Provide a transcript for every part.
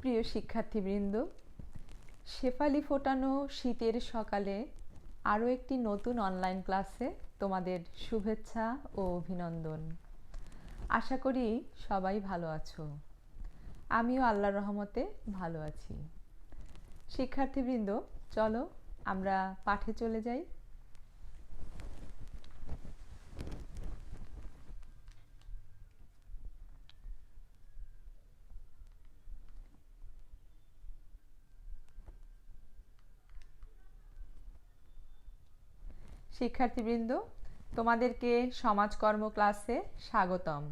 প্রিয় শিক্ষার্থীবৃন্দ, শেফালি ফোটানো শীতের সকালে আরও একটি নতুন অনলাইন ক্লাসে তোমাদের শুভেচ্ছা ও অভিনন্দন। আশা করি সবাই ভালো আছো। আমিও আল্লাহর রহমতে ভালো আছি। শিক্ষার্থীবৃন্দ, চলো আমরা পাঠে চলে যাই। শিক্ষার্থীবৃন্দ, তোমাদেরকে সমাজকর্ম ক্লাসে স্বাগতম।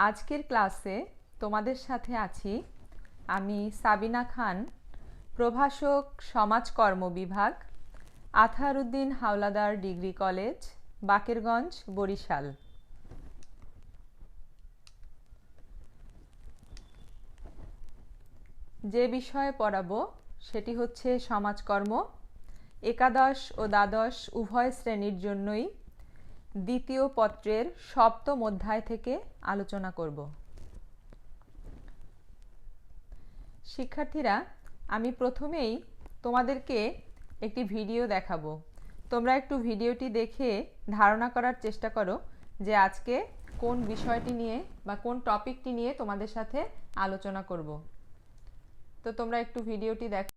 আজকের ক্লাসে তোমাদের সাথে আছি আমি সাবিনা খান, প্রভাষক, সমাজকর্ম বিভাগ, আতহারউদ্দিন হাওলাদার ডিগ্রি কলেজ, বাকেরগঞ্জ, বরিশাল। যে বিষয়ে পড়াবো সেটি হচ্ছে সমাজকর্ম। একাদশ ও দ্বাদশ উভয় শ্রেণীর জন্যই দ্বিতীয় পত্রের সপ্তম অধ্যায় থেকে আলোচনা করব। শিক্ষার্থীরা, আমি প্রথমেই তোমাদেরকে একটি ভিডিও দেখাবো। তোমরা একটু ভিডিওটি দেখে ধারণা করার চেষ্টা করো যে আজকে কোন বিষয়টি নিয়ে বা কোন টপিকটি নিয়ে তোমাদের সাথে আলোচনা করব। তো তোমরা একটু ভিডিওটি দেখো।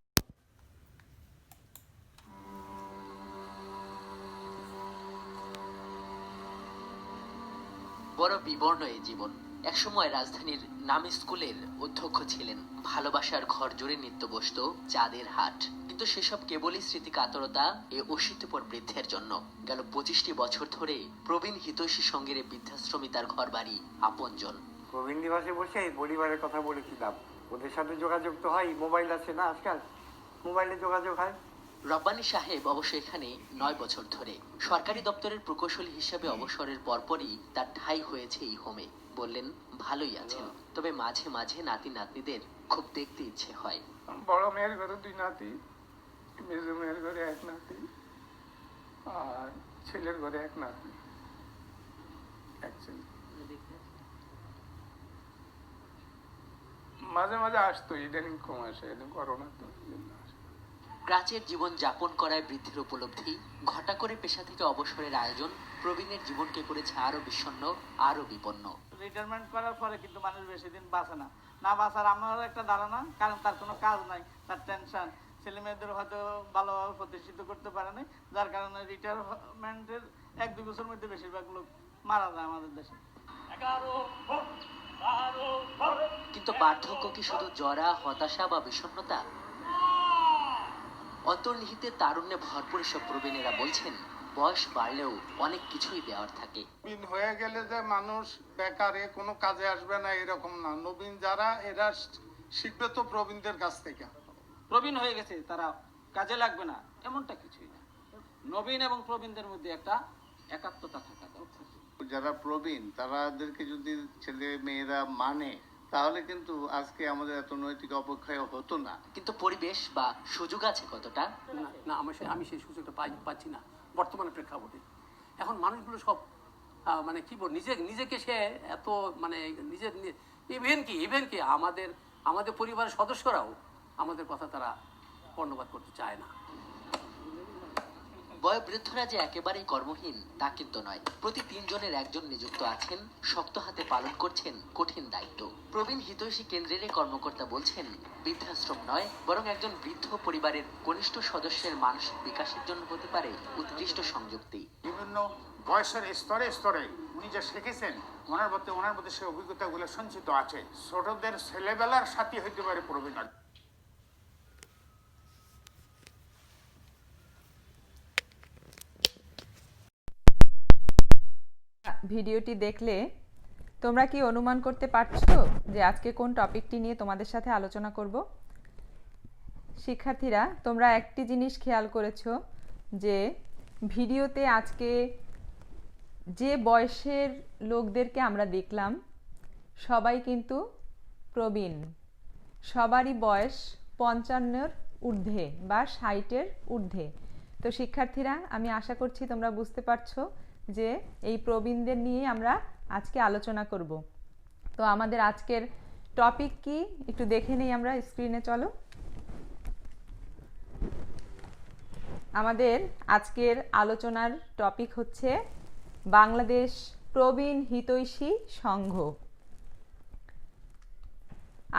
বড় বিবর্ণ এই জীবন। একসময় রাজধানীর নামী স্কুলের অধ্যক্ষ ছিলেন। ভালোবাসার ঘর জুড়ে নিত্য বসত চাঁদের হাট। কিন্তু সেসব কেবলই স্মৃতি কাতরতা এ অশীতিপর বৃদ্ধের জন্য। গেল 25টি বছর ধরে প্রবীণ হিতৈষী সঙ্গের বৃদ্ধাশ্রমী তার ঘর বাড়ি আপনজন। প্রবীণ নিবাসে বসে পরিবারের কথা বলেছিলাম। ওদের সাথে যোগাযোগ তো হয়, মোবাইল আছে না আজকাল, মোবাইলে যোগাযোগ হয়। রব্বানী সাহেব অবশ্য এখানে 9 বছর ধরে সরকারি দপ্তরের প্রকৌশলী হিসেবে অবসরের পরপরই তার ঠাঁই হয়েছে এই হোমে। বললেন ভালোই আছেন, তবে মাঝে মাঝে নাতি নাতনিদের খুব দেখতে ইচ্ছে হয়। বড় মেয়ের ঘরে 2 নাতি, মেজো মেয়ের ঘরে 1 নাতি, আর ছেলের ঘরে 1 নাতি, এক ছেলে। মাঝে মাঝে আসতো, ইদানিং কম আসে, করোনা তো প্রাচীর জীবন যাপন করায় বৃদ্ধির উপলব্ধি, ঘটা করে পেশা থেকে অবসরের আয়োজন প্রবীণের জীবনকে করেছে আরো বিষণ্ণ, আরো বিপন্ন। রিটায়ারমেন্ট করার পরে কিন্তু মানুষ বেশি দিন বাঁচে না। না বাঁচার আমারও একটা ধারণা, কারণ তার কোনো কাজ নাই, তার টেনশন, ছেলে মেয়েদের হয়তো ভালোভাবে প্রতিষ্ঠিত করতে পারে না, যার কারণে রিটায়ারমেন্টের 1-2 বছর মধ্যে বেশিরভাগ লোক মারা যায় আমাদের দেশে। কিন্তু পার্থক্য কি শুধু জরা, হতাশা বা বিষণ্ণতা? অন্তর্নিহিতে তারুণ্যে ভরপুর সব প্রবীণেরা বলছেন বয়স বাড়লেও অনেক কিছুই দেওয়ার থাকে। নবীন হয়ে গেলে যে মানুষ বেকারে কোনো কাজে আসবে না এরকম না। নবীন যারা, এরা শিখবে তো প্রবীণদের কাছ থেকে। প্রবীণ হয়ে গেছে তারা কাজে লাগবে না এমনটা কিছুই না। নবীন এবং প্রবীণদের মধ্যে একটা একাত্মতা থাকা দরকার। যারা প্রবীণ তাদেরকে যদি ছেলে মেয়েরা মানে, তাহলে কিন্তু আজকে আমাদের এত নৈতিক অবক্ষয় হতো না। কিন্তু পরিবেশ বা সুযোগ আছে কতটা? না, আমি সেই সুযোগটা পাচ্ছি না বর্তমানে প্রেক্ষাপটে। এখন মানুষগুলো সব মানে কি বল, নিজেকে সে এত মানে নিজের ইভেন কি আমাদের পরিবারের সদস্যরাও আমাদের কথা তারা কর্ণপাত করতে চায় না। বয়োবৃদ্ধরা যে একেবারেই কর্মহীন তা কিন্তু নয়। প্রতি 3 জনের 1 জন নিযুক্ত আছেন, শক্ত হাতে পালন করছেন কঠিন দায়িত্ব। প্রবীণ হিতৈষী কেন্দ্রের কর্মকর্তা বলছেন বৃদ্ধাশ্রম নয়, বরং একজন বৃদ্ধ পরিবারের কনিষ্ঠ সদস্যের মানসিক বিকাশের জন্য হতে পারে উৎকৃষ্ট সংযুক্তি। বিভিন্ন বয়সের স্তরে স্তরে উনি যে শিখেছেন, ওনার মধ্যে সেই অভিজ্ঞতাগুলো সঞ্চিত আছে। ছোটদের ছেলেবেলার সাথী হইতে পারে প্রবীণ। ভিডিওটি দেখলে তোমরা কি অনুমান করতে পারছো যে আজকে কোন টপিকটি নিয়ে তোমাদের সাথে আলোচনা করব? শিক্ষার্থীরা, তোমরা একটি জিনিস খেয়াল করেছো যে ভিডিওতে আজকে যে বয়সের লোকদেরকে আমরা দেখলাম সবাই কিন্তু প্রবীণ। সবারই বয়স 55-এর ঊর্ধ্বে বা 60-এর ঊর্ধ্বে। তো শিক্ষার্থীরা, আমি আশা করছি তোমরা বুঝতে পারছো যে এই প্রবীণদের নিয়ে আমরা আজকে আলোচনা করব। তো আমাদের আজকের টপিক কি একটু দেখে নেই আমরা, স্ক্রিনে চলো। আমাদের আজকের আলোচনার টপিক হচ্ছে বাংলাদেশ প্রবীণ হিতৈষী সংঘ।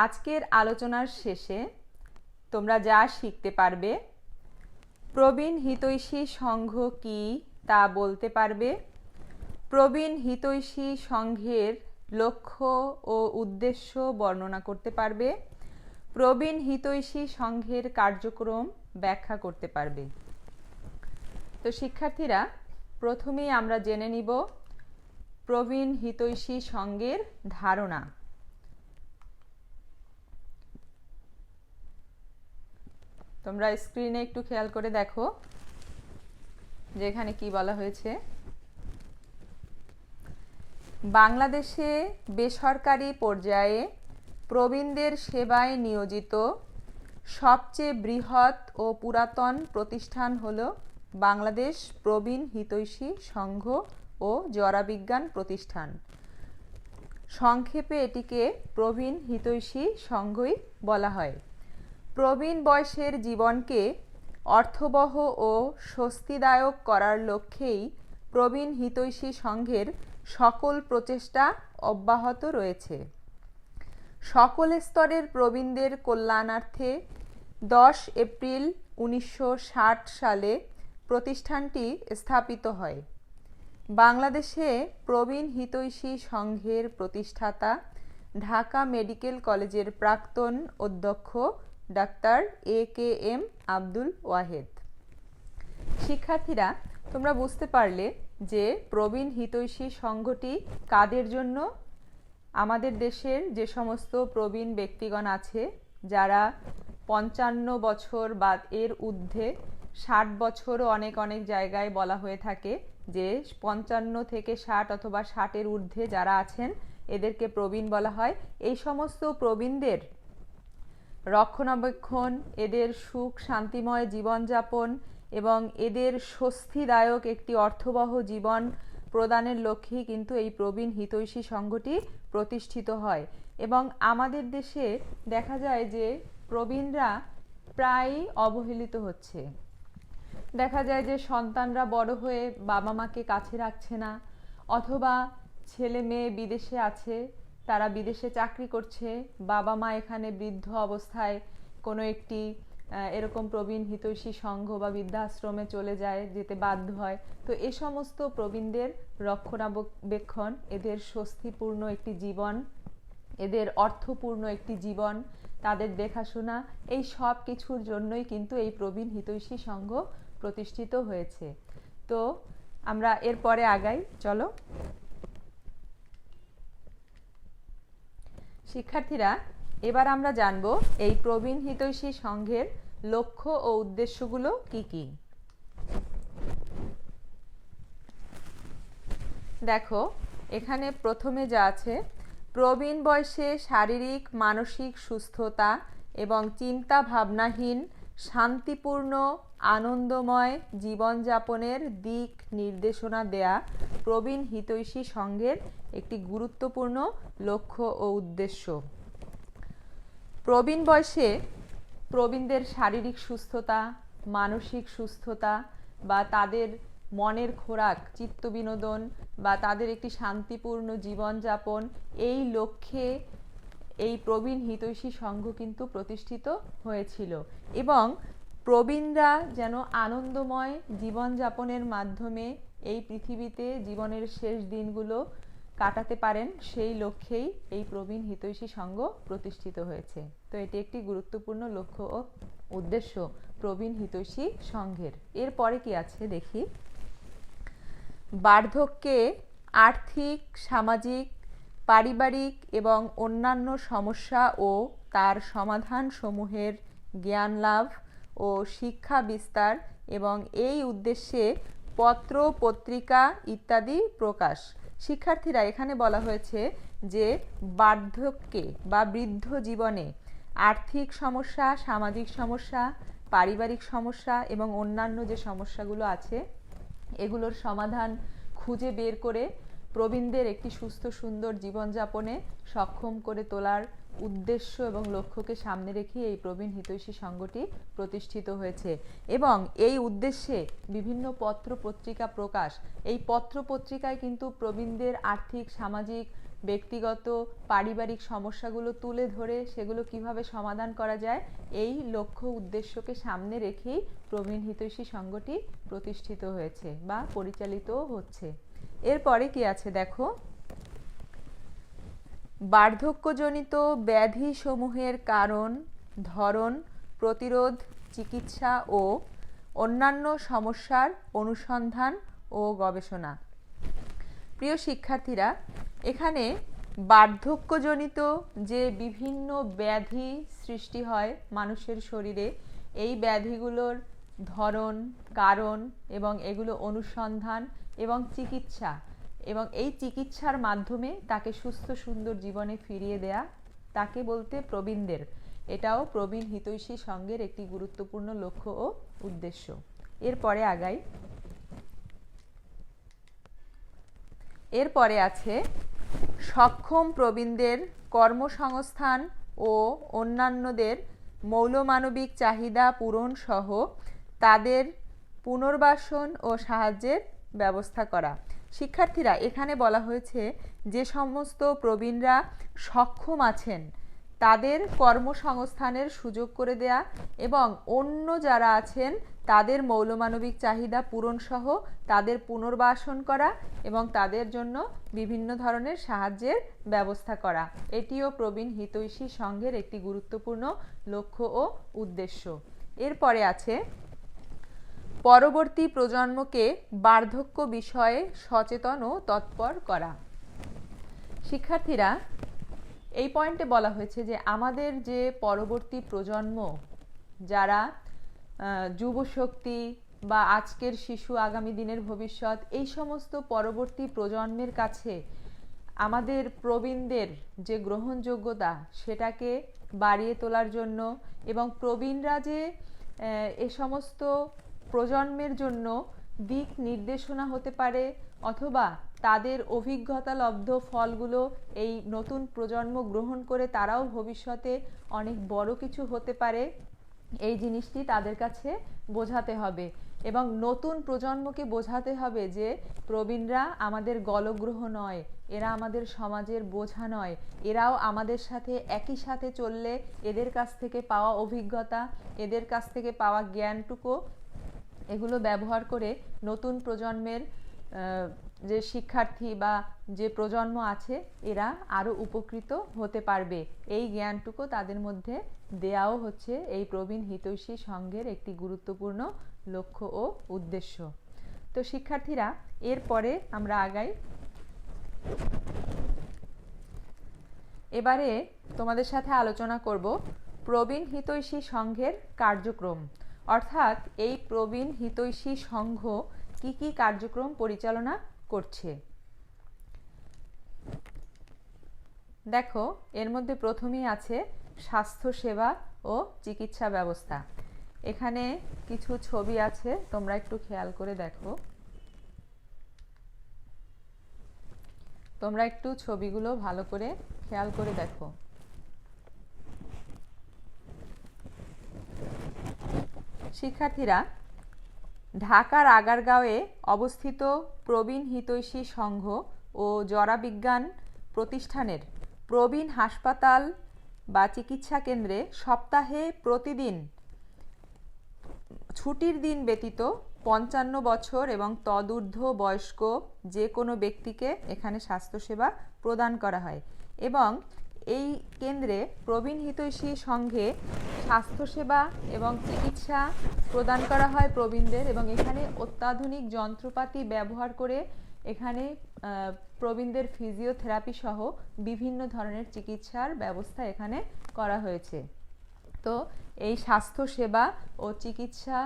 আজকের আলোচনার শেষে তোমরা যা শিখতে পারবে, প্রবীণ হিতৈষী সংঘ কি তা বলতে পারবে, প্রবীণ হিতৈষী সংঘের লক্ষ্য ও উদ্দেশ্য বর্ণনা করতে পারবে, প্রবীণ হিতৈষী সংঘের কার্যক্রম ব্যাখ্যা করতে পারবে। তো শিক্ষার্থীরা, প্রথমেই আমরা জেনে নিব প্রবীণ হিতৈষী সংঘের ধারণা। তোমরা স্ক্রিনে একটু খেয়াল করে দেখো যে এখানে কি বলা হয়েছে। বাংলাদেশে বেসরকারি পর্যায়ে প্রবীণদের সেবায় নিয়োজিত সবচেয়ে বৃহৎ ও পুরাতন প্রতিষ্ঠান হল বাংলাদেশ প্রবীণ হিতৈষী সংঘ ও জরাবিজ্ঞান প্রতিষ্ঠান। সংক্ষেপে এটিকে প্রবীণ হিতৈষী সংঘই বলা হয়। প্রবীণ বয়সের জীবনকে অর্থবহ ও স্বস্তিদায়ক করার লক্ষ্যেই প্রবীণ হিতৈষী সংঘের সকল প্রচেষ্টা অব্যাহত রয়েছে। সকল স্তরের প্রবীণদের কল্যাণার্থে 10 এপ্রিল 1960 সালে প্রতিষ্ঠানটি স্থাপিত হয়। বাংলাদেশে প্রবীণ হিতৈষী সংঘের প্রতিষ্ঠাতা ঢাকা মেডিকেল কলেজের প্রাক্তন অধ্যক্ষ ডাক্তার AKM আব্দুল ওয়াহেদ। শিক্ষার্থীরা, তোমরা বুঝতে পারলে যে প্রবীণ হিতৈষী সংঘটি কাদের জন্য? আমাদের দেশের যে সমস্ত প্রবীণ ব্যক্তিগণ আছে, যারা 55 বছর বা এর ঊর্ধ্বে, 60 বছরও অনেক অনেক জায়গায় বলা হয়ে থাকে যে 55 থেকে 60 অথবা 60-এর ঊর্ধ্বে যারা আছেন এদেরকে প্রবীণ বলা হয়। এই সমস্ত প্রবীণদের রক্ষণাবেক্ষণ, এদের সুখ শান্তিময় জীবনযাপন এবং এদের স্বস্তিদায়ক একটি অর্থবহ জীবন প্রদানের লক্ষ্যেই কিন্তু এই প্রবীণ হিতৈষী সংঘটি প্রতিষ্ঠিত হয়। এবং আমাদের দেশে দেখা যায় যে প্রবীণরা প্রায়ই অবহেলিত হচ্ছে। দেখা যায় যে সন্তানরা বড় হয়ে বাবা মাকে কাছে রাখছে না, অথবা ছেলে মেয়ে বিদেশে আছে, তারা বিদেশে চাকরি করছে, বাবা মা এখানে বৃদ্ধ অবস্থায় কোনো একটি এরকম প্রবীণ হিতৈষী সংঘ বা বৃদ্ধাশ্রমে চলে যায়, যেতে বাধ্য হয়। তো এ সমস্ত প্রবীণদের রক্ষণাবেক্ষণ, এদের স্বস্তিপূর্ণ একটি জীবন, এদের অর্থপূর্ণ একটি জীবন, তাদের দেখাশোনা, এই সব কিছুর জন্যই কিন্তু এই প্রবীণ হিতৈষী সংঘ প্রতিষ্ঠিত হয়েছে। তো আমরা এরপরে আগাই, চলো। শিক্ষার্থীরা, এবার আমরা জানব এই প্রবীণ হিতৈষী সংঘের লক্ষ্য ও উদ্দেশ্যগুলো কি কি। দেখো, এখানে প্রথমে যা আছে, প্রবীণ বয়সে শারীরিক মানসিক সুস্থতা এবং চিন্তা ভাবনাহীন শান্তিপূর্ণ আনন্দময় জীবনযাপনের দিক নির্দেশনা দেয়া প্রবীণ হিতৈষী সংঘের একটি গুরুত্বপূর্ণ লক্ষ্য ও উদ্দেশ্য। প্রবীণ বয়সে প্রবীণদের শারীরিক সুস্থতা, মানসিক সুস্থতা বা তাদের মনের খোরাক, চিত্ত বিনোদন বা তাদের একটি শান্তিপূর্ণ জীবনযাপন, এই লক্ষ্যে এই প্রবীণ হিতৈষী সংঘ কিন্তু প্রতিষ্ঠিত হয়েছিল। এবং প্রবীণরা যেন আনন্দময় জীবনযাপনের মাধ্যমে এই পৃথিবীতে জীবনের শেষ দিনগুলো কাটাতে পারেন, সেই লক্ষ্যেই এই প্রবীণ হিতৈষী সংঘ প্রতিষ্ঠিত হয়েছে। তো এটি একটি গুরুত্বপূর্ণ লক্ষ্য ও উদ্দেশ্য প্রবীণ হিতৈষী সংঘের। এরপরে কি আছে দেখি। বার্ধক্যে আর্থিক, সামাজিক, পারিবারিক এবং অন্যান্য সমস্যা ও তার সমাধান সমূহের জ্ঞান লাভ ও শিক্ষা বিস্তার এবং এই উদ্দেশ্যে পত্র পত্রিকা ইত্যাদি প্রকাশ। শিক্ষার্থীরা, এখানে বলা হয়েছে যে বার্ধক্যে বা বৃদ্ধ জীবনে আর্থিক সমস্যা, সামাজিক সমস্যা, পারিবারিক সমস্যা এবং অন্যান্য যে সমস্যাগুলো আছে এগুলোর সমাধান খুঁজে বের করে প্রবীণদের একটি সুস্থ সুন্দর জীবনযাপনে সক্ষম করে তোলার উদ্দেশ্য এবং লক্ষ্যকে সামনে রেখে এই প্রবীণ হিতৈষী সংঘটি প্রতিষ্ঠিত হয়েছে এবং এই উদ্দেশ্যে বিভিন্ন পত্র পত্রিকা প্রকাশ। এই পত্র পত্রিকায় কিন্তু প্রবীণদের আর্থিক, সামাজিক, ব্যক্তিগত, পারিবারিক সমস্যাগুলো তুলে ধরে সেগুলো কিভাবে সমাধান করা যায় এই লক্ষ্য উদ্দেশ্যকে সামনে রেখেই প্রবীণ হিতৈষী সংঘটি প্রতিষ্ঠিত হয়েছে বা পরিচালিতও হচ্ছে। এরপরে কি আছে দেখো, বার্ধক্যজনিত ব্যাধি সমূহের কারণ, ধরন, প্রতিরোধ, চিকিৎসা ও অন্যান্য সমস্যার অনুসন্ধান ও গবেষণা। প্রিয় শিক্ষার্থীরা, এখানে বার্ধক্যজনিত যে বিভিন্ন ব্যাধি সৃষ্টি হয় মানুষের শরীরে, এই ব্যাধিগুলোর ধরন, কারণ এবং এগুলো অনুসন্ধান এবং চিকিৎসা, এবং এই চিকিৎসার মাধ্যমে তাকে সুস্থ সুন্দর জীবনে ফিরিয়ে দেয়া, তাকে বলতে প্রবীণদের। এটাও প্রবীণ হিতৈষী সংঘের একটি গুরুত্বপূর্ণ লক্ষ্য ও উদ্দেশ্য। এরপরে আগাই। এরপরে আছে সক্ষম প্রবীণদের কর্মসংস্থান ও অন্যান্যদের মৌলমানবিক চাহিদা পূরণ সহ তাদের পুনর্বাসন ও সাহায্যের ব্যবস্থা করা। শিক্ষার্থীরা, এখানে বলা হয়েছে যে সমস্ত প্রবীণরা সক্ষম আছেন তাদের কর্মসংস্থানের সুযোগ করে দেয়া এবং অন্য যারা আছেন তাদের মৌলমানবিক চাহিদা পূরণ সহ তাদের পুনর্বাসন করা এবং তাদের জন্য বিভিন্ন ধরনের সাহায্যের ব্যবস্থা করা। এটিও প্রবীণ হিতৈষী সংঘের একটি গুরুত্বপূর্ণ লক্ষ্য ও উদ্দেশ্য। এরপরে আছে পরবর্তী প্রজন্মকে বার্ধক্য বিষয়ে সচেতন ও তৎপর করা। শিক্ষার্থীরা, এই পয়েন্টে বলা হয়েছে যে আমাদের যে পরবর্তী প্রজন্ম, যারা যুবশক্তি বা আজকের শিশু, আগামী দিনের ভবিষ্যৎ, এই সমস্ত পরবর্তী প্রজন্মের কাছে আমাদের প্রবীণদের যে গ্রহণযোগ্যতা সেটাকে বাড়িয়ে তোলার জন্য এবং প্রবীণরা যে এ সমস্ত প্রজন্মের জন্য দিক নির্দেশনা হতে পারে অথবা তাদের অভিজ্ঞতা লব্ধ ফলগুলো এই নতুন প্রজন্ম গ্রহণ করে তারাও ভবিষ্যতে অনেক বড় কিছু হতে পারে, এই জিনিসটি তাদের কাছে বোঝাতে হবে এবং নতুন প্রজন্মকে বোঝাতে হবে যে প্রবীণরা আমাদের গলগ্রহ নয়, এরা আমাদের সমাজের বোঝা নয়, এরাও আমাদের সাথে একই সাথে চললে এদের কাছ থেকে পাওয়া অভিজ্ঞতা, এদের কাছ থেকে পাওয়া জ্ঞানটুকু এগুলো ব্যবহার করে নতুন প্রজন্মের যে শিক্ষার্থী বা যে প্রজন্ম আছে এরা আরও উপকৃত হতে পারবে। এই জ্ঞানটুকু তাদের মধ্যে দেয়াও হচ্ছে এই প্রবীণ হিতৈষী সংঘের একটি গুরুত্বপূর্ণ লক্ষ্য ও উদ্দেশ্য। তো শিক্ষার্থীরা, এরপরে আমরা আগাই। এবারে তোমাদের সাথে আলোচনা করব প্রবীণ হিতৈষী সংঘের কার্যক্রম, অর্থাৎ এই প্রবীণ হিতৈষী সংঘ কি কি কার্যক্রম পরিচালনা করছে। দেখো, এর মধ্যে প্রথমেই আছে স্বাস্থ্যসেবা ও চিকিৎসা ব্যবস্থা। এখানে কিছু ছবি আছে, তোমরা একটু খেয়াল করে দেখো। তোমরা একটু ছবিগুলো ভালো করে খেয়াল করে দেখো। শিক্ষার্থীরা, ঢাকার আগারগাঁওয়ে অবস্থিত প্রবীণ হিতৈষী সংঘ ও জরাবিজ্ঞান প্রতিষ্ঠানের প্রবীণ হাসপাতাল বা চিকিৎসা কেন্দ্রে সপ্তাহে প্রতিদিন ছুটির দিন ব্যতীত 55 বছর এবং তদূর্ধ্ব বয়স্ক যে কোনো ব্যক্তিকে এখানে স্বাস্থ্যসেবা প্রদান করা হয় এবং এই কেন্দ্রে প্রবীণ হিতৈষী সংঘে স্বাস্থ্যসেবা এবং চিকিৎসা প্রদান করা হয় প্রবীণদের এবং এখানে অত্যাধুনিক যন্ত্রপাতি ব্যবহার করে এখানে প্রবীণদের ফিজিওথেরাপি সহ বিভিন্ন ধরনের চিকিৎসার ব্যবস্থা এখানে করা হয়েছে। তো এই স্বাস্থ্যসেবা ও চিকিৎসা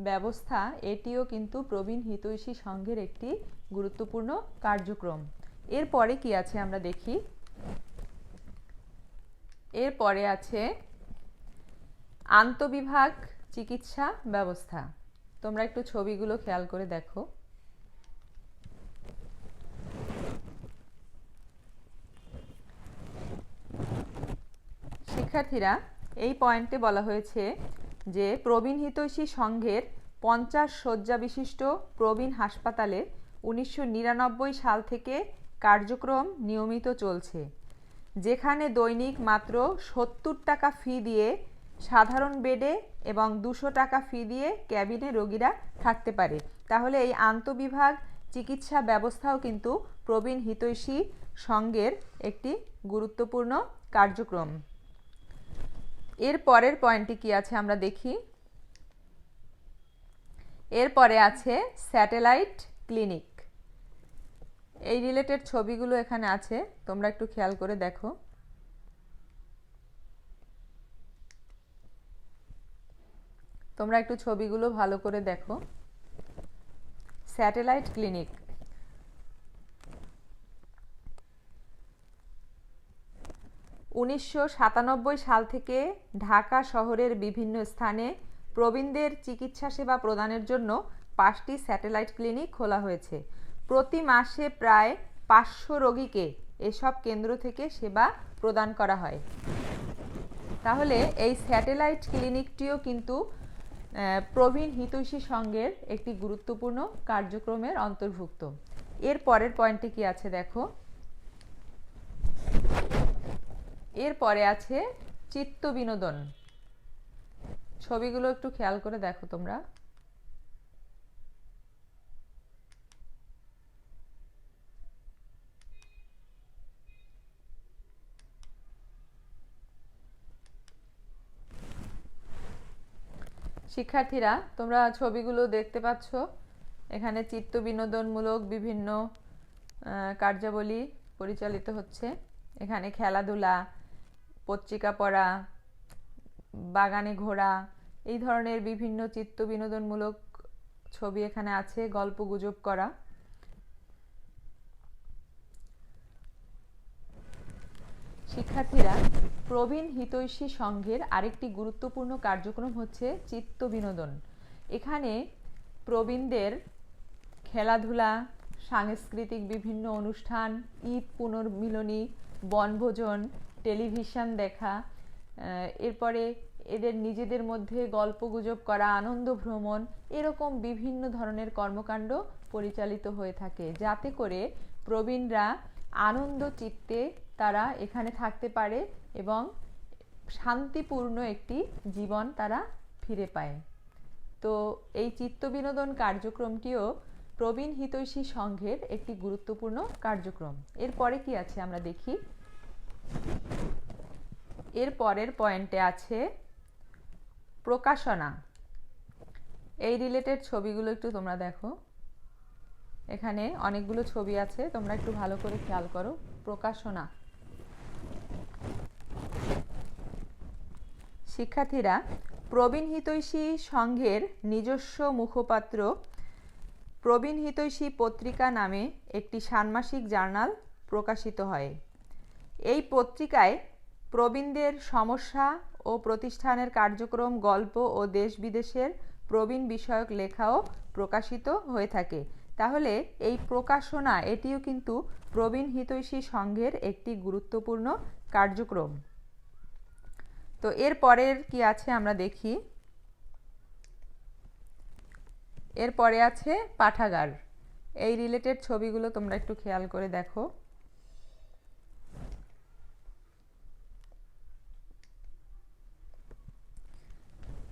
ব্যবস্থা এটিও কিন্তু প্রবীণ হিতৈষী সংঘের একটি গুরুত্বপূর্ণ কার্যক্রম। এরপরে কি আছে আমরা দেখি। এরপরে আছে আন্তঃবিভাগ চিকিৎসা ব্যবস্থা। তোমরা একটু ছবিগুলো খেয়াল করে দেখো। শিক্ষার্থীরা, এই পয়েন্টে বলা হয়েছে যে প্রবীণ হিতৈষী সংঘের 50 শয্যা বিশিষ্ট প্রবীণ হাসপাতালে 1999 সাল থেকে কার্যক্রম নিয়মিত চলছে, যেখানে দৈনিক মাত্র 70 টাকা ফি দিয়ে সাধারণ বেডে এবং 200 টাকা ফি দিয়ে ক্যাবিনে রোগীরা থাকতে পারে। তাহলে এই আন্তঃবিভাগ চিকিৎসা ব্যবস্থাও কিন্তু প্রবীণ হিতৈষী সংঘের একটি গুরুত্বপূর্ণ কার্যক্রম। এর পরের পয়েন্টটি কি আছে আমরা দেখি। এরপরে আছে স্যাটেলাইট ক্লিনিক। এই রিলেটেড ছবিগুলো এখানে আছে, তোমরা একটু খেয়াল করে দেখো। তোমরা একটু ছবিগুলো ভালো করে দেখো। Satellite clinic. (1997) সাল থেকে ঢাকা শহরের বিভিন্ন স্থানে প্রবীণদের চিকিৎসা সেবা প্রদানের জন্য 5টি স্যাটেলাইট ক্লিনিক খোলা হয়েছে। প্রতি মাসে প্রায় 500 রোগীকে এসব কেন্দ্র থেকে সেবা প্রদান করা হয়। তাহলে এই স্যাটেলাইট ক্লিনিকটিও কিন্তু প্রবীণ হিতৈষী সংঘের একটি গুরুত্বপূর্ণ কার্যক্রমের অন্তর্ভুক্ত। এর পরের পয়েন্টে কি আছে দেখো। এরপরে আছে চিত্ত বিনোদন। ছবিগুলো একটু খেয়াল করে দেখো তোমরা। শিক্ষার্থীরা, তোমরা ছবিগুলো দেখতে পাচ্ছ। এখানে চিত্ত বিনোদনমূলক বিভিন্ন কার্যাবলী পরিচালিত হচ্ছে। এখানে খেলাধুলা, পত্রিকা পড়া, বাগানে ঘোরা, এই ধরনের বিভিন্ন চিত্ত বিনোদনমূলক ছবি এখানে আছে। গল্প গুজব করা। শিক্ষার্থীরা, প্রবীণ হিতৈষী সংঘের আরেকটি গুরুত্বপূর্ণ কার্যক্রম হচ্ছে চিত্ত বিনোদন। এখানে প্রবীণদের খেলাধুলা, সাংস্কৃতিক বিভিন্ন অনুষ্ঠান, ঈদ পুনর্মিলনী, বনভোজন, টেলিভিশন দেখা, এরপরে এদের নিজেদের মধ্যে গল্পগুজব করা, আনন্দ ভ্রমণ, এরকম বিভিন্ন ধরনের কর্মকাণ্ড পরিচালিত হয়ে থাকে, যাতে করে প্রবীণরা আনন্দ চিত্তে তারা এখানে থাকতে পারে এবং শান্তিপূর্ণ একটি জীবন তারা ফিরে পায়। তো এই চিত্ত বিনোদন কার্যক্রমটিও প্রবীণ হিতৈষী সংঘের একটি গুরুত্বপূর্ণ কার্যক্রম। এরপরে কি আছে আমরা দেখি। এর পরের পয়েন্টে আছে প্রকাশনা। এই রিলেটেড ছবিগুলো একটু তোমরা দেখো। এখানে অনেকগুলো ছবি আছে, তোমরা একটু ভালো করে খেয়াল করো। প্রকাশনা। শিক্ষার্থীরা, প্রবীণ হিতৈষী সংঘের নিজস্ব মুখপাত্র প্রবীণ হিতৈষী পত্রিকা নামে একটি ষান্মাসিক জার্নাল প্রকাশিত হয়। এই পত্রিকায় প্রবীণদের সমস্যা ও প্রতিষ্ঠানের কার্যক্রম, গল্প ও দেশ বিদেশের প্রবীণ বিষয়ক লেখাও প্রকাশিত হয়ে থাকে। তাহলে এই প্রকাশনা, এটিও কিন্তু প্রবীণ হিতৈষী সংঘের একটি গুরুত্বপূর্ণ কার্যক্রম। তো এর পরের কি আছে আমরা দেখি। এরপরে আছে পাঠাগার। এই রিলেটেড ছবিগুলো তোমরা একটু খেয়াল করে দেখো।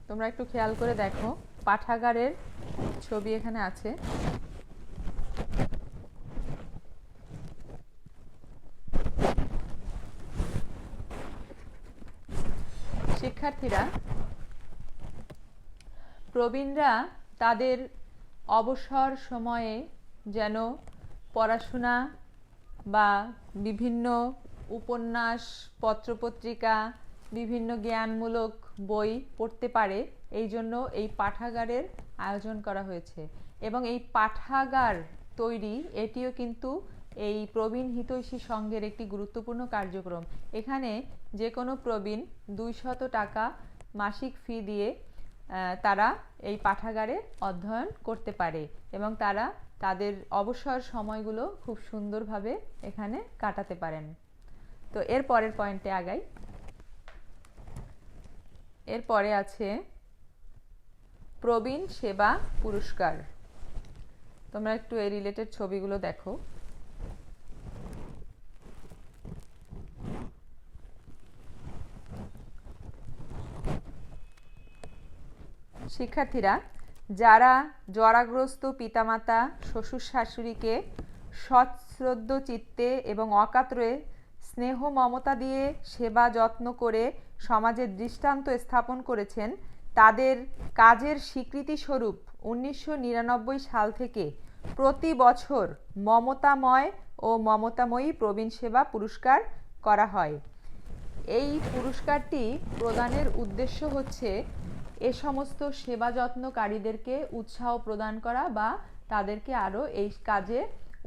তোমরা একটু খেয়াল করে দেখো, পাঠাগারের ছবি এখানে আছে। শিক্ষার্থীরা, প্রবীণরা তাদের অবসর সময়ে যেন পড়াশোনা বা বিভিন্ন উপন্যাস, পত্রপত্রিকা, বিভিন্ন জ্ঞানমূলক বই পড়তে পারে, এই জন্য এই পাঠাগারের আয়োজন করা হয়েছে। এবং এই পাঠাগার তৈরি, এটিও কিন্তু এই প্রবীণ হিতৈষী সংঘের একটি গুরুত্বপূর্ণ কার্যক্রম। এখানে যে কোনো প্রবীণ 200 টাকা মাসিক ফি দিয়ে তারা এই পাঠাগারে অধ্যয়ন করতে পারে এবং তারা তাদের অবসর সময়গুলো খুব সুন্দরভাবে এখানে কাটাতে পারেন। তো এর পরের পয়েন্টে আগাই। এরপরে আছে প্রবীণ সেবা পুরস্কার। তোমরা একটু এই রিলেটেড ছবিগুলো দেখো। শিক্ষার্থীরা, যারা জরাগ্রস্ত পিতামাতা শ্বশুর শাশুড়িকে সশ্রদ্ধ চিত্তে এবং অকাতরে স্নেহ মমতা দিয়ে সেবা যত্ন করে সমাজে দৃষ্টান্ত স্থাপন করেছেন, তাদের কাজের স্বীকৃতি স্বরূপ 1999 সাল থেকে প্রতি বছর মমতাময় ও মমতাময়ী প্রবীণ সেবা পুরস্কার করা হয়। এই পুরস্কারটি প্রদানের উদ্দেশ্য হচ্ছে এ সমস্ত সেবা যত্নকারীদেরকে উৎসাহ প্রদান করা বা তাদেরকে আরও এই কাজে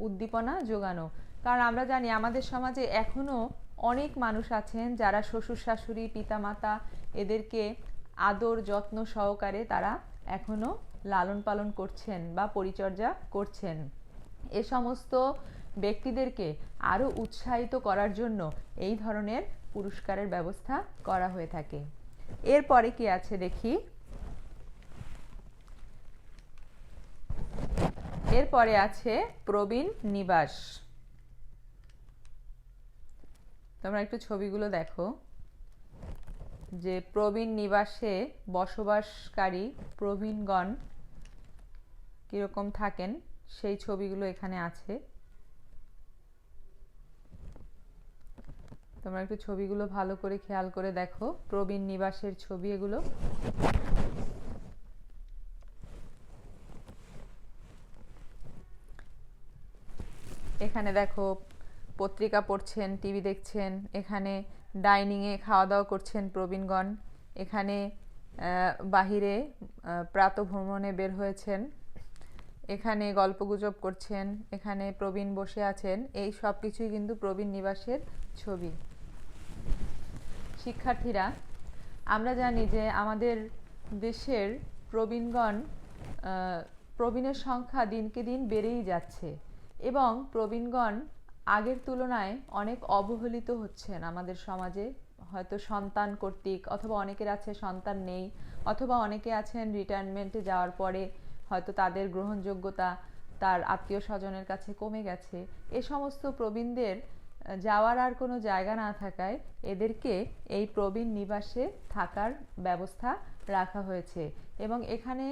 উদ্দীপনা যোগানো। কারণ আমরা জানি আমাদের সমাজে এখনও অনেক মানুষ আছেন যারা শ্বশুর শাশুড়ি পিতামাতা এদেরকে আদর যত্ন সহকারে তারা এখনও লালন পালন করছেন বা পরিচর্যা করছেন। এ সমস্ত ব্যক্তিদেরকে আরও উৎসাহিত করার জন্য এই ধরনের পুরস্কারের ব্যবস্থা করা হয়ে থাকে। এরপরে কি আছে দেখি। এরপরে আছে প্রবীণ নিবাস। তোমরা একটু ছবিগুলো দেখো যে প্রবীণ নিবাসে বসবাসকারী প্রবীণগণ কিরকম থাকেন সেই ছবিগুলো এখানে আছে। তোমরা একটু ছবিগুলো ভালো করে খেয়াল করে দেখো, প্রবীণ নিবাসের ছবি এগুলো। এখানে দেখো পত্রিকা পড়ছেন, টিভি দেখছেন, এখানে ডাইনিংয়ে খাওয়া দাওয়া করছেন প্রবীণগণ, এখানে বাহিরে প্রাতঃভ্রমণে বের হয়েছেন, এখানে গল্পগুজব করছেন, এখানে প্রবীণ বসে আছেন। এই সব কিছুই কিন্তু প্রবীণ নিবাসের ছবি। শিক্ষার্থীরা, আমরা জানি যে আমাদের দেশের প্রবীণগণ প্রবীণের সংখ্যা দিনকে দিন বেড়েই যাচ্ছে এবং প্রবীণগণ আগের তুলনায় অনেক অবহেলিত হচ্ছেন আমাদের সমাজে। হয়তো সন্তান কর্তৃক, অথবা অনেকের আছে সন্তান নেই, অথবা অনেকে আছেন রিটায়ারমেন্টে যাওয়ার পরে হয়তো তাদের গ্রহণযোগ্যতা তার আত্মীয় স্বজনের কাছে কমে গেছে। এ সমস্ত প্রবীণদের যাওয়ার আর কোনো জায়গা না থাকায় এদেরকে এই প্রবীণ নিবাসে থাকার ব্যবস্থা রাখা হয়েছে এবং এখানে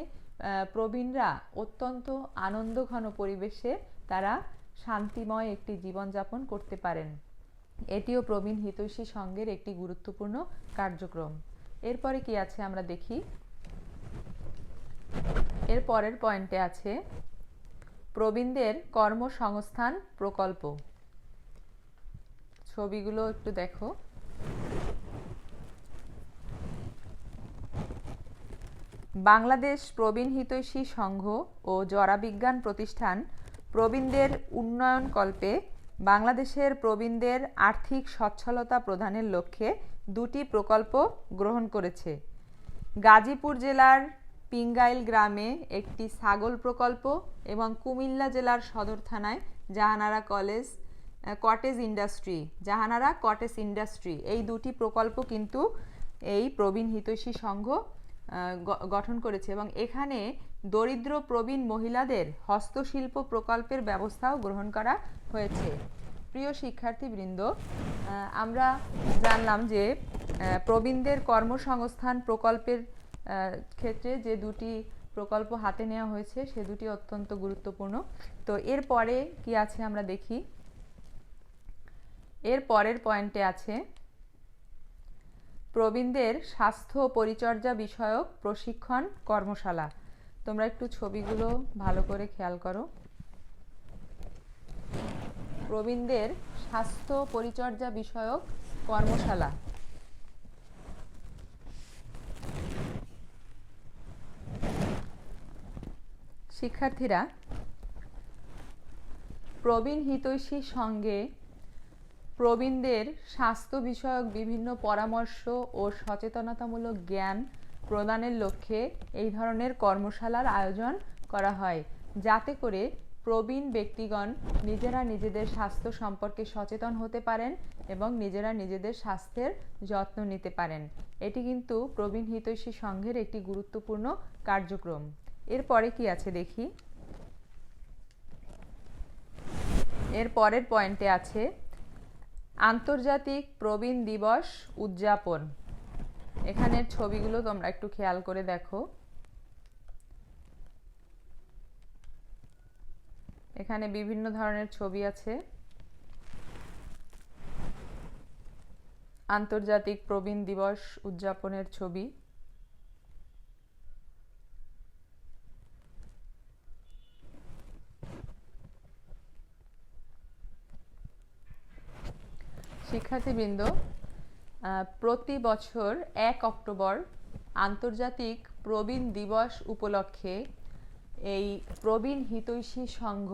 প্রবীণরা অত্যন্ত আনন্দঘন পরিবেশে তারা শান্তিময় একটি জীবনযাপন করতে পারেন। এটিও প্রবীণ হিতৈষী সংঘের একটি গুরুত্বপূর্ণ কার্যক্রম। এরপরে কি আছে আমরা দেখি। এর পরের পয়েন্টে আছে প্রবীণদের কর্মসংস্থান প্রকল্প। ছবিগুলো একটু দেখো। বাংলাদেশ প্রবীণ হিতৈষী সংঘ ও জরাবিজ্ঞান প্রতিষ্ঠান প্রবীণদের উন্নয়নকল্পে বাংলাদেশের প্রবীণদের আর্থিক সচ্ছলতা প্রদানের লক্ষ্যে দুটি প্রকল্প গ্রহণ করেছে। গাজীপুর জেলার পিঙ্গাইল গ্রামে একটি ছাগল প্রকল্প এবং কুমিল্লা জেলার সদর থানায় জাহানারা কটেজ ইন্ডাস্ট্রি এই দুটি প্রকল্প কিন্তু এই প্রবীণ হিতৈষী সংঘ গঠন করেছে এবং এখানে দরিদ্র প্রবীণ মহিলাদের হস্তশিল্প প্রকল্পের ব্যবস্থাও গ্রহণ করা হয়েছে। প্রিয় শিক্ষার্থীবৃন্দ, আমরা জানলাম যে প্রবীণদের কর্মসংস্থান প্রকল্পের ক্ষেত্রে যে দুটি প্রকল্প হাতে নেওয়া হয়েছে সে দুটি অত্যন্ত গুরুত্বপূর্ণ। তো এরপরে কি আছে আমরা দেখি। এর পরের পয়েন্টে আছে প্রবীণদের স্বাস্থ্য পরিচর্যা বিষয়ক প্রশিক্ষণ কর্মশালা। তোমরা একটু ছবিগুলো ভালো করে খেয়াল করো। প্রবীণদের স্বাস্থ্য পরিচর্যা বিষয়ক কর্মশালা। শিক্ষার্থীরা, প্রবীণ হিতৈষী সংঘে প্রবীণদের স্বাস্থ্য বিষয়ক বিভিন্ন পরামর্শ ও সচেতনতামূলক জ্ঞান প্রদানের লক্ষ্যে এই ধরনের কর্মশালার আয়োজন করা হয়, যাতে করে প্রবীণ ব্যক্তিগণ নিজেরা নিজেদের স্বাস্থ্য সম্পর্কে সচেতন হতে পারেন এবং নিজেরা নিজেদের স্বাস্থ্যের যত্ন নিতে পারেন। এটি কিন্তু প্রবীণ হিতৈষী সংঘের একটি গুরুত্বপূর্ণ কার্যক্রম। এরপরে কি আছে দেখি। এর পরের পয়েন্টে আছে আন্তর্জাতিক প্রবীণ দিবস উদযাপন। এখানের ছবিগুলো তোমরা একটু খেয়াল করে দেখো। এখানে বিভিন্ন ধরনের ছবি আছে। আন্তর্জাতিক প্রবীণ দিবস উদযাপনের ছবি। শিক্ষার্থীবৃন্দ, প্রতি বছর 1 অক্টোবর আন্তর্জাতিক প্রবীণ দিবস উপলক্ষে এই প্রবীণ হিতৈষী সংঘ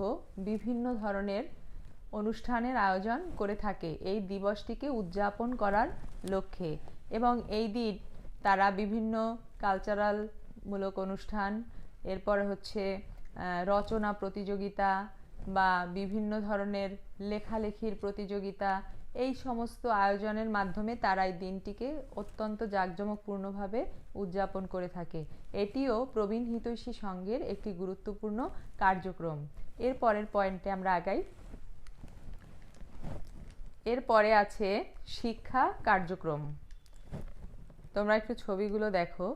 বিভিন্ন ধরনের অনুষ্ঠানের আয়োজন করে থাকে এই দিবসটিকে উদযাপন করার লক্ষ্যে। এবং এই দিন তারা বিভিন্ন কালচারাল মূলক অনুষ্ঠান, এরপরে হচ্ছে রচনা প্রতিযোগিতা বা বিভিন্ন ধরনের লেখালেখির প্রতিযোগিতা, এই সমস্ত আয়োজনের মাধ্যমে তারা এই দিনটিকে অত্যন্ত জাঁকজমকপূর্ণভাবে উদযাপন করে থাকে। এটিও প্রবীণ হিতৈষী সংঘের একটি গুরুত্বপূর্ণ কার্যক্রম। এর পরের পয়েন্টে আমরা আগাই। এরপরে আছে শিক্ষা কার্যক্রম। তোমরা একটু ছবিগুলো দেখো।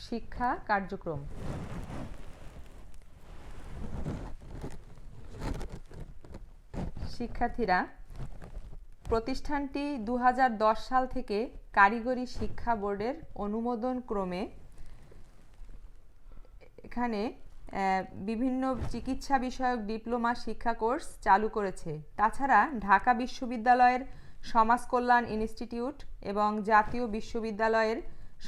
শিক্ষা কার্যক্রম। শিক্ষার্থীরা, প্রতিষ্ঠানটি 2010 সাল থেকে কারিগরি শিক্ষা বোর্ডের অনুমোদন ক্রমে এখানে বিভিন্ন চিকিৎসা বিষয়ক ডিপ্লোমা শিক্ষা কোর্স চালু করেছে। তাছাড়া ঢাকা বিশ্ববিদ্যালয়ের সমাজ কল্যাণ ইনস্টিটিউট এবং জাতীয় বিশ্ববিদ্যালয়ের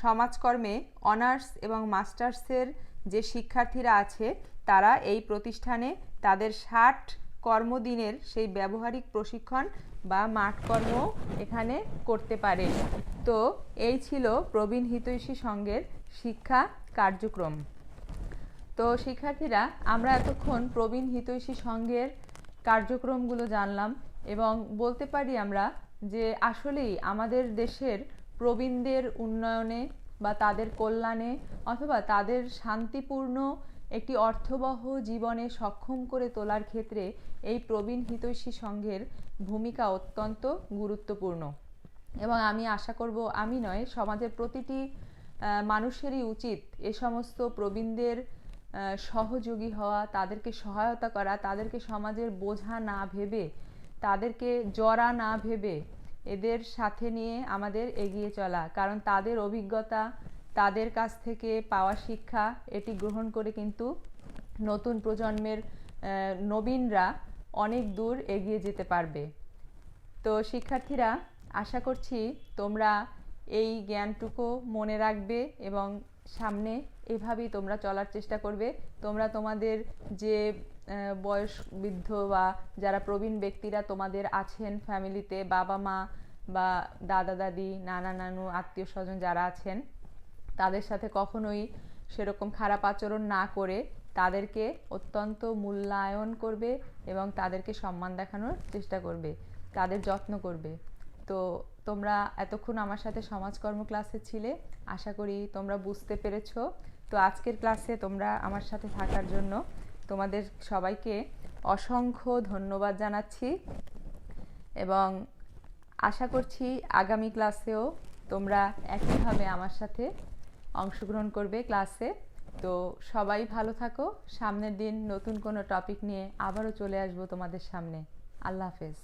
সমাজকর্মে অনার্স এবং মাস্টার্সের যে শিক্ষার্থীরা আছে তারা এই প্রতিষ্ঠানে তাদের 60 কর্মদিনের সেই ব্যবহারিক প্রশিক্ষণ বা মাঠকর্ম এখানে করতে পারে। তো এই ছিল প্রবীণ হিতৈষী সংঘের শিক্ষা কার্যক্রম। তো শিক্ষার্থীরা, আমরা এতক্ষণ প্রবীণ হিতৈষী সংঘের কার্যক্রমগুলো জানলাম এবং বলতে পারি আমরা যে আসলেই আমাদের দেশের প্রবীণদের উন্নয়নে বা তাদের কল্যাণে অথবা তাদের শান্তিপূর্ণ একটি অর্থবহ জীবনে সক্ষম করে তোলার ক্ষেত্রে এই প্রবীণ হিতৈষী সংঘের ভূমিকা অত্যন্ত গুরুত্বপূর্ণ। এবং আমি আশা করব, আমি নয়, সমাজের প্রতিটি মানুষেরই উচিত এ সমস্ত প্রবীণদের সহযোগী হওয়া, তাদেরকে সহায়তা করা, তাদেরকে সমাজের বোঝা না ভেবে, তাদেরকে জড়া না ভেবে এদের সাথে নিয়ে আমাদের এগিয়ে চলা। কারণ তাদের অভিজ্ঞতা, তাদের কাছ থেকে পাওয়া শিক্ষা, এটি গ্রহণ করে কিন্তু নতুন প্রজন্মের নবীনরা অনেক দূর এগিয়ে যেতে পারবে। তো শিক্ষার্থীরা, আশা করছি তোমরা এই জ্ঞানটুকু মনে রাখবে এবং সামনে এভাবেই তোমরা চলার চেষ্টা করবে। তোমরা তোমাদের যে বয়স বৃদ্ধ বা যারা প্রবীণ ব্যক্তিরা তোমাদের আছেন ফ্যামিলিতে, বাবা মা বা দাদা দাদি, নানা নানু, আত্মীয় স্বজন যারা আছেন, তাদের সাথে কখনোই সেরকম খারাপ আচরণ না করে তাদেরকে অত্যন্ত মূল্যায়ন করবে এবং তাদেরকে সম্মান দেখানোর চেষ্টা করবে, তাদের যত্ন করবে। তো তোমরা এতক্ষণ আমার সাথে সমাজকর্ম ক্লাসে ছিলে, আশা করি তোমরা বুঝতে পেরেছো। তো আজকের ক্লাসে তোমরা আমার সাথে থাকার জন্য তোমাদের সবাইকে অসংখ্য ধন্যবাদ জানাচ্ছি এবং আশা করছি আগামী ক্লাসেও তোমরা একইভাবে আমার সাথে অংশগ্রহণ করবে ক্লাসে। তো সবাই ভালো থাকো। সামনের দিন নতুন কোনো টপিক নিয়ে আবারও চলে আসবো তোমাদের সামনে। আল্লাহ হাফেজ।